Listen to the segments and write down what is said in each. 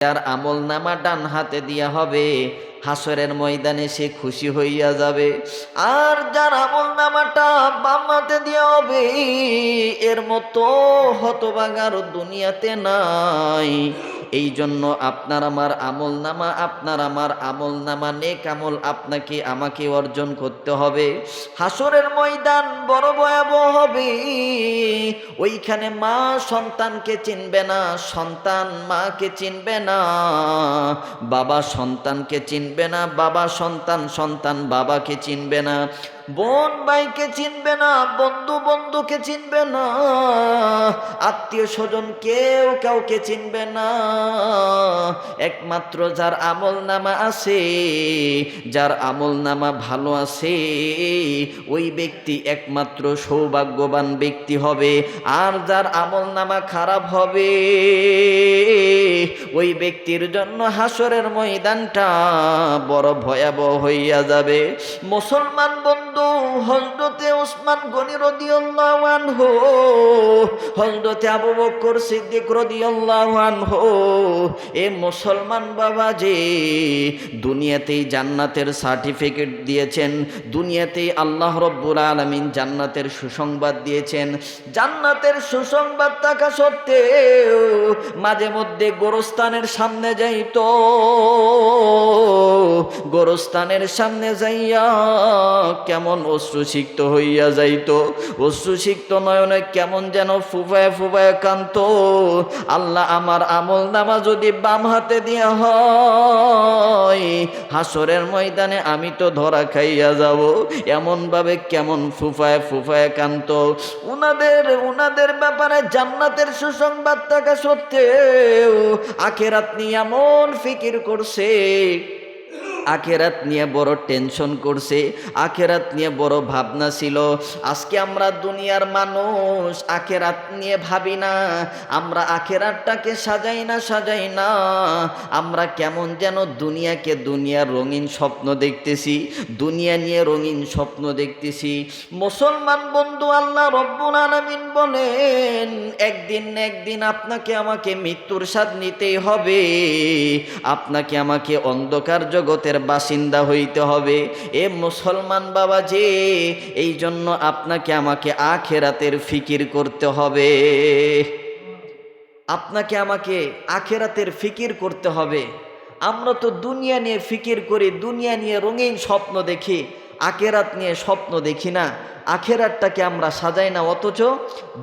যার আমল নামা ডান হাতে দিয়া হবে, হাসরের ময়দানে সে খুশি হইয়া যাবে। আর যার আমল নামাটা বাম হাতে দিয়া হবে, এর মতো হতভাগার দুনিয়াতে নাই। এই জন্য আপনার আমার আমল নামা নেক আমল আপনাকে আমাকে অর্জন করতে হবে। হাসরের ময়দান বড় ভয়াবহ হবে। ওইখানে মা সন্তানকে চিনবে না, সন্তান মাকে চিনবে না, বাবা সন্তানকে চিনবে না, সন্তান বাবাকে চিনবে না, বোন ভাইকে চিনবে না, বন্ধু বন্ধুকে চিনবে না, আত্মীয় স্বজন কেউ কাউকে চিনবে না। একমাত্র যার আমল নামা আছে, যার আমল নামা ভালো আছে, ওই ব্যক্তি একমাত্র সৌভাগ্যবান ব্যক্তি হবে। আর যার আমল নামা খারাপ হবে, ওই ব্যক্তির জন্য হাসরের ময়দানটা বড় ভয়াবহ হইয়া যাবে। মুসলমান বন্ধু, হযরতে ওসমান গনি রাদিয়াল্লাহু আনহু, হযরতে আবু বকর সিদ্দিক রাদিয়াল্লাহু আনহু, এ মুসলমান বাবা যে দুনিয়াতেই জান্নাতের সার্টিফিকেট দিয়েছেন, দুনিয়াতেই আল্লাহ রব্বুল আলামিন জান্নাতের সুসংবাদ দিয়েছেন। জান্নাতের সুসংবাদ থাকা সত্ত্বেও মাঝে মধ্যে গোরস্থানের সামনে যাইতো, গোরস্থানের সামনে যাইয়া কেমন অশ্রুসিক্ত হইয়া যাইতো, অশ্রুসিক্ত নয়নে কেমন যেন ফুফায় ফুফায় কান্ত। আল্লাহ, আমার আমল নামা যদি বাম হাতে দিয়া হয়, হাসরের ময়দানে আমি তো ধরা খাইয়া যাব। এমন ভাবে কেমন ফুফায় ফুফায় কান্ত। উনাদের ব্যাপারে জান্নাতের সুসংবাদ থাকা সত্ত্বেও আখিরাত নিয়ে এমন ফিকির করছে, আখিরাত নিয়ে বড় টেনশন করছে, আখিরাত নিয়ে বড় ভাবনা ছিল। আজকে আমরা দুনিয়ার মানুষ আখিরাত নিয়ে ভাবি না, আমরা আখিরাতটাকে সাজাই না, আমরা কেমন যেন দুনিয়ার রঙিন স্বপ্ন দেখতেছি, দুনিয়া নিয়ে রঙিন স্বপ্ন দেখতেছি। মুসলমান বন্ধু, আল্লাহ রব্বুল আলামিন বলেন, একদিন না একদিন আপনাকে আমাকে মৃত্যুর স্বাদ নিতেই হবে, আপনাকে আমাকে অন্ধকার জগতের বাসিন্দা হইতে হবে। এ মুসলমান বাবা যে, এই জন্য আপনাকে আমাকে আখিরাতের ফিকির করতে হবে, আপনাকে আমাকে আখিরাতের ফিকির করতে হবে। আমরা তো দুনিয়া নিয়ে ফিকির করি, দুনিয়া নিয়ে রঙিন স্বপ্ন দেখি, আখিরাত নিয়ে স্বপ্ন দেখি না, আখিরাতটাকে আমরা সাজাই না। অথচ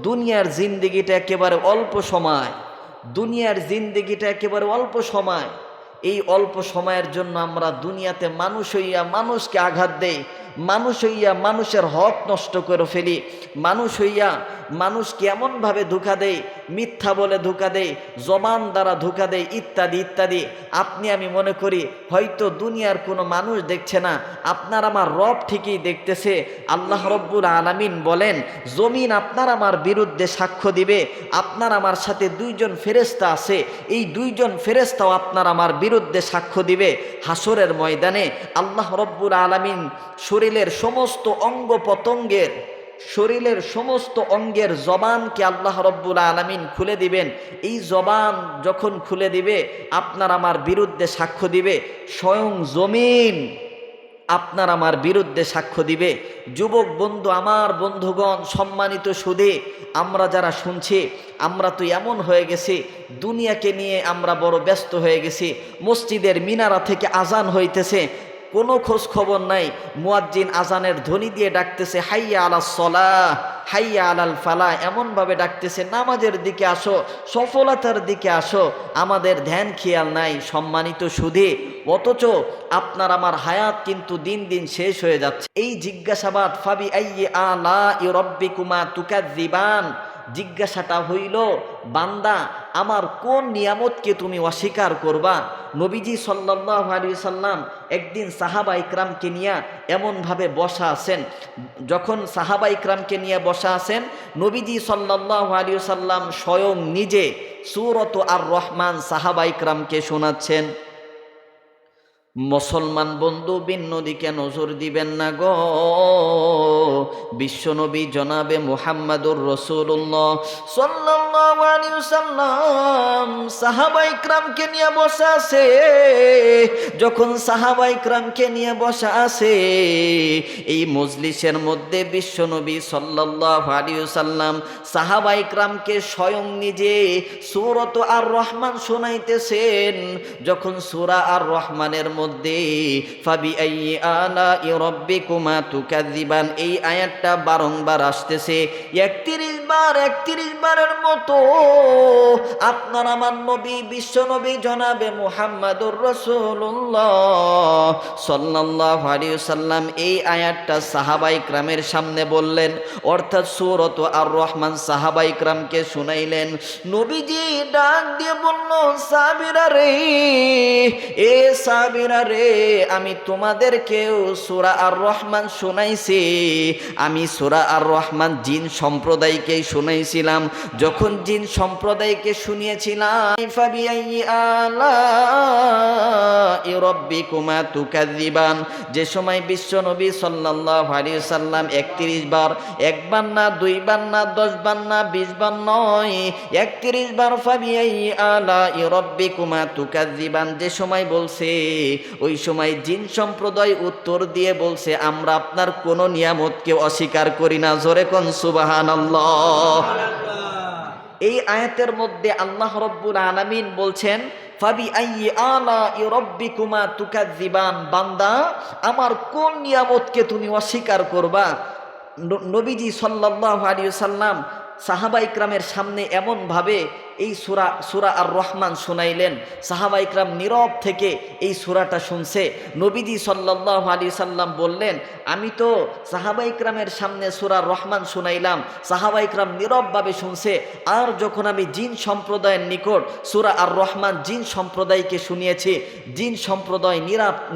দুনিয়ার জিন্দেগিটা একেবারে অল্প সময়, দুনিয়ার জিন্দেগিটা একেবারে অল্প সময়। এই অল্প সময়ের জন্য আমরা দুনিয়াতে মানুষ হইয়া মানুষকে আঘাত দেই, মানুষ হইয়া মানুষের হক নষ্ট করে ফেলি, মানুষ হইয়া মানুষকে এমনভাবে ধোঁকা দেয়, মিথ্যা বলে ধোঁকা দেয়, জবান দ্বারা ধোঁকা দেয়, ইত্যাদি ইত্যাদি। আপনি আমি মনে করি হয়তো দুনিয়ার কোনো মানুষ দেখছে না, আপনার আমার রব ঠিকই দেখতেছে। আল্লাহ রব্বুল আলামিন বলেন, জমিন আপনার আমার বিরুদ্ধে সাক্ষ্য দিবে। আপনার আমার সাথে দুইজন ফেরেশতা আছে, এই দুইজন ফেরেশতাও আপনার আমার বিরুদ্ধে সাক্ষ্য দিবে হাসরের ময়দানে। আল্লাহ রব্বুল আলামিন শরীরের সমস্ত অঙ্গের জবানকে আল্লাহ রব্বুল আলামিন খুলে দিবেন। এই জবান যখন খুলে দিবে, আপনার আমার বিরুদ্ধে সাক্ষ্য দিবে, স্বয়ং জমিন আপনার আমার বিরুদ্ধে সাক্ষ্য দিবে। যুবক বন্ধু, আমার বন্ধুগণ, সম্মানিত সুধী, আমরা যারা শুনছি, আমরা তো এমন হয়ে গেছি, দুনিয়াকে নিয়ে আমরা বড় ব্যস্ত হয়ে গেছি। মসজিদের মিনারা থেকে আজান হইতেছে, কোনো খোঁজ খবর নাই। মুয়াজ্জিন আজানের ধ্বনি দিয়ে ডাকতেছে, হাইয়া আলাস সালাহ, হাইয়া আলাল ফালাহ, এমনভাবে ডাকতেছে, নামাজের দিকে আসো, সফলতার দিকে আসো। আমাদের ধ্যান খেয়াল নাই, সম্মানিত সুধী। অথচ আপনার আমার হায়াত কিন্তু দিন দিন শেষ হয়ে যাচ্ছে। এই জিজ্ঞাসাবাদ, ফাবি আইয়ি আলাই রাব্বিকুমা তুকাযযিবান, জিজ্ঞাসাটা হইল, বান্দা আমার কোন নিয়ামতকে তুমি অস্বীকার করবা? নবীজি সাল্লাল্লাহু আলাইহি সাল্লাম একদিন সাহাবা ইকরামকে নিয়ে এমনভাবে বসা আছেন। যখন সাহাবা ইকরামকে নিয়ে বসা আছেন, নবীজি সাল্লাল্লাহু আলাইহি সাল্লাম স্বয়ং নিজে সূরাত আর রহমান সাহাবা ইকরামকে শোনাচ্ছেন। মুসলমান বন্ধু, ভিন্ন দিকে নজর দিবেন না গো। বিশ্বনবী জনাবে মুহাম্মাদুর রাসূলুল্লাহ সাল্লাল্লাহু সাল্লাল্লাহু আলাইহি ওয়াসাল্লাম সাহাবায়ে কিরামকে নিয়ে বসা আছে। যখন সাহাবায়ে কিরামকে নিয়ে বসা আছে, এই মজলিসের মধ্যে বিশ্বনবী সাল্লাল্লাহু আলাইহি ওয়াসাল্লাম সাহাবায়ে কিরামকে স্বয়ং নিজে সূরাত আর রহমান শোনাইতেছেন। যখন সূরা আর রহমানের মধ্যে ফাবিআইয়ি আলাই রাব্বিকুমা তুকাযিবান এই আয়াতটা বারংবার আসতেছে, 31 বারের মতো আপনার আমার নবী বিশ্বনবী জনাবে মুহাম্মাদুর রাসূলুল্লাহ সাল্লাল্লাহু আলাইহি ওয়াসাল্লাম এই আয়াতটা সাহাবায়ে কিরামের সামনে বললেন, অর্থাৎ সূরাত আর রহমান সাহাবায়ে কিরামকে শুনাইলেন। নবীজি ডাক দিয়ে বলল, সাহাবীরা রে, এ সাহাবীরা রে, আমি তোমাদেরকেও সূরা আর রহমান শুনাইছি। আমি সূরা আর রহমান জিন সম্প্রদায়কে শুনাইছিলাম। যখন জিন সম্প্রদায়কে শুনিয়েছিলাম, ফাবিআইয়ি আলাই রাব্বিকুমা তুকাযিবান, যে সময় বিশ্বনবী সাল্লাল্লাহু আলাইহি ওয়াসাল্লাম 31 বার, একবার না, 2 বার না, 10 বার না, 20 বার নয়, 31 বার ফাবিআইয়ি আলাই রাব্বিকুমা তুকাযিবান যে সময় বলছে, ওই সময় জিন সম্প্রদায় উত্তর দিয়ে বলছে, আমরা আপনার কোন নিয়ামতকে অস্বীকার করি না। জোরে কোন সুবহানাল্লাহ। এই আয়াতের মধ্যে আল্লাহ রাব্বুল আলামিন বলছেন, ফাবিআইয়ি আলাই রাব্বিকুমা তুকাযিবান, বান্দা আমার কোন নিয়ামতকে তুমি অস্বীকার করবা। নবীজি সাল্লাল্লাহু আলাইহি ওয়াসাল্লাম সাহাবায়ে কিরামের সামনে এমন ভাবে এই সূরা আর রহমান শুনাইলেন, সাহাবায়ে কিরাম নীরব থেকে এই সূরাটা শুনছে। নবীজি সাল্লাল্লাহু আলাইহি সাল্লাম বললেন, আমি তো সাহাবায়ে কিরামের সামনে সূরা রহমান শুনাইলাম, সাহাবায়ে কিরাম নীরবভাবে শুনছে। আর যখন আমি জিন সম্প্রদায়ের নিকট সূরা আর রহমান জিন সম্প্রদায়কে শুনিয়েছি, জিন সম্প্রদায়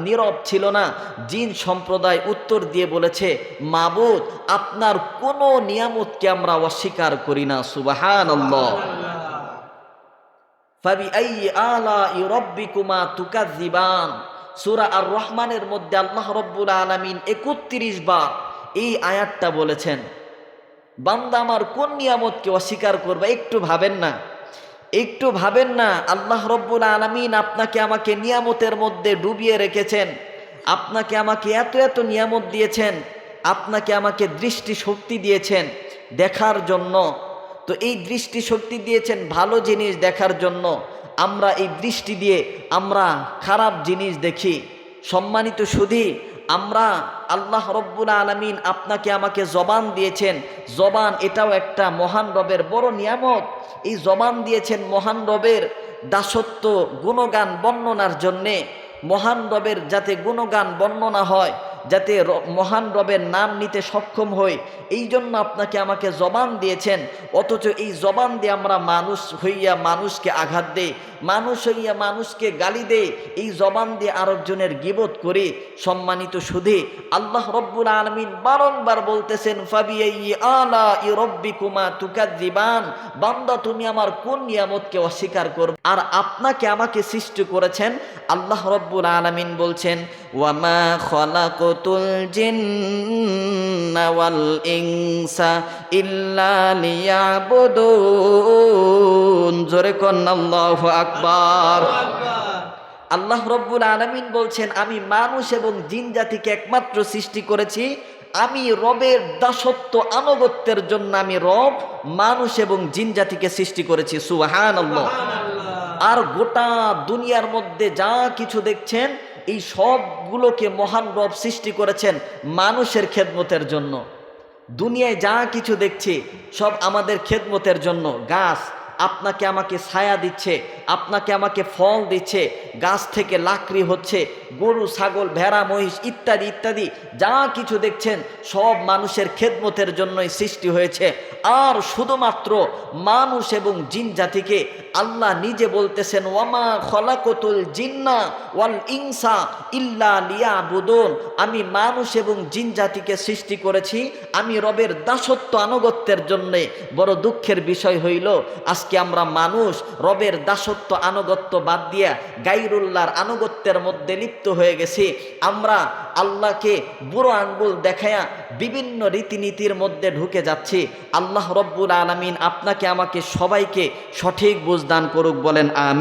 নীরব ছিল না। জিন সম্প্রদায় উত্তর দিয়ে বলেছে, মাবুদ আপনার কোনো নিয়ামতকে আমরা অস্বীকার করি না। সুবহানাল্লাহ। ফাবিআইয়ি আলাই রাব্বিকুমা তুকাযিবান, সূরা আর রহমানের মধ্যে আল্লাহ রাব্বুল আলামিন 31 বার এই আয়াতটা বলেছেন। বান্দা আমার কোন নিয়ামতকে অস্বীকার করবে? একটু ভাবেন না, একটু ভাবেন না। আল্লাহ রাব্বুল আলামিন আপনাকে আমাকে নিয়ামতের মধ্যে ডুবিয়ে রেখেছেন, আপনাকে আমাকে এত এত নিয়ামত দিয়েছেন, আপনাকে আমাকে দৃষ্টি শক্তি দিয়েছেন দেখার জন্য। তো এই দৃষ্টি শক্তি দিয়েছেন ভালো জিনিস দেখার জন্য। আমরা এই দৃষ্টি দিয়ে আমরা খারাপ জিনিস দেখি। সম্মানিত সুধী, আমরা আল্লাহ রব্বুল আলামিন আপনাকে আমাকে জবান দিয়েছেন। জবান এটাও একটা মহান রবের বড় নিয়ামত। এই জবান দিয়েছেন মহান রবের দাসত্ব গুণগান বর্ণনার জন্যে। মহান রবের যাতে গুণগান বর্ণনা হয়, যাতে মহান রবের নাম নিতে সক্ষম হই, এই জন্য আপনাকে আমাকে জবান দিয়েছেন। অথচ এই জবান দিয়ে আমরা মানুষ হইয়া মানুষকে আঘাত দেই, মানুষ হইয়া মানুষকে গালি দেই, এই জবান দিয়ে আরেকজনের গীবত করি। সম্মানিত সুধী, আল্লাহ রব্বুল আলামিন বারংবার বলতেছেন, ফাবিআইয়ি আলাই রাব্বিকুমা তুকাযিবান, বান্দা তুমি আমার কোন নিয়ামতকে অস্বীকার করবে? আর আপনাকে আমাকে সৃষ্টি করেছেন। আল্লাহ রব্বুল আলামিন বলছেন, ওয়ামা খালাকতুল জিন্না ওয়াল ইনসা ইল্লা লিয়াবুদুন। জোরে কোন আল্লাহু আকবার। আল্লাহ রব্বুল আলামিন বলছেন, আমি মানুষ এবং জিন জাতিকে একমাত্র সৃষ্টি করেছি, আমি রবের দাসত্ব আনুগত্যের জন্য আমি রব মানুষ এবং জিন জাতিকে সৃষ্টি করেছি। সুবহানাল্লাহ। আর গোটা দুনিয়ার মধ্যে যা কিছু দেখছেন, এই সবগুলোকে মহান রব সৃষ্টি করেছেন মানুষের খেদমতের জন্য। দুনিয়ায় যা কিছু দেখছি সব আমাদের খেদমতের জন্য। গাছ আপনাকে আমাকে ছায়া দিচ্ছে, আপনাকে আমাকে ফল দিচ্ছে, গাছ থেকে লাকড়ি হচ্ছে, গরু ছাগল ভেড়া মহিষ ইত্যাদি ইত্যাদি যা কিছু দেখছেন সব মানুষের খেদমতের জন্যই সৃষ্টি হয়েছে। আর শুধুমাত্র মানুষ এবং জিন জাতিকে আল্লাহ নিজে বলতেছেন, ওয়ামা খলাকতুল জিন্না ওয়াল ইনসা ইল্লা লিয়াবুদুন, আমি মানুষ এবং জিন জাতিকে সৃষ্টি করেছি আমি রবের দাসত্ব আনুগত্যের জন্যে। বড় দুঃখের বিষয় হইল, আজকে আমরা মানুষ রবের দাসত্ব সত্য আনুগত্য বাদ দিয়া গায়রুল্লাহর আনুগত্যের মধ্যে লিপ্ত হয়ে গেছি। আমরা আল্লাহকে বুড়ো আঙ্গুল দেখায়া বিভিন্ন রীতিনীতির মধ্যে ঢুকে যাচ্ছি। আল্লাহ রব্বুল আলামিন আপনাকে আমাকে সবাইকে সঠিক বুঝদান করুক, বলেন আমিন।